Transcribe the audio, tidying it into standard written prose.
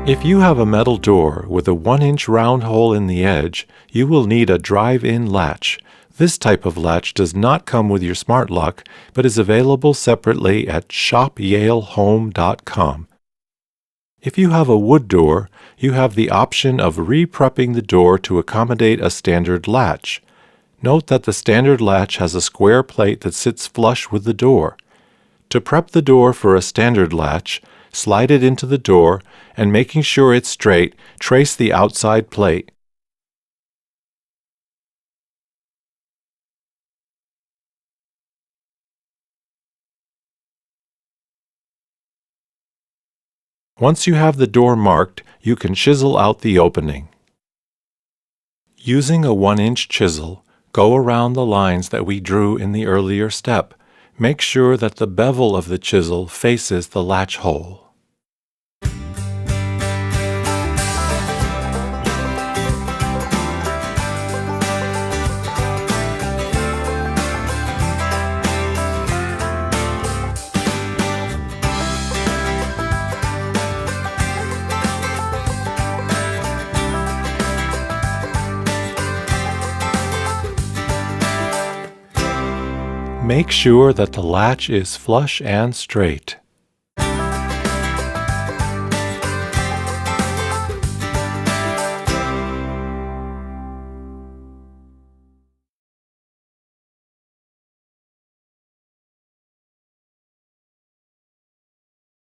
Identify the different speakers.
Speaker 1: If you have a metal door with a 1-inch round hole in the edge, you will need a drive-in latch. This type of latch does not come with your smart lock, but is available separately at shopyalehome.com. If you have a wood door, you have the option of re-prepping the door to accommodate a standard latch. Note that the standard latch has a square plate that sits flush with the door. To prep the door for a standard latch, slide it into the door, and making sure it's straight, trace the outside plate. Once you have the door marked, you can chisel out the opening. Using a 1-inch chisel, go around the lines that we drew in the earlier step. Make sure that the bevel of the chisel faces the latch hole. Make sure that the latch is flush and straight.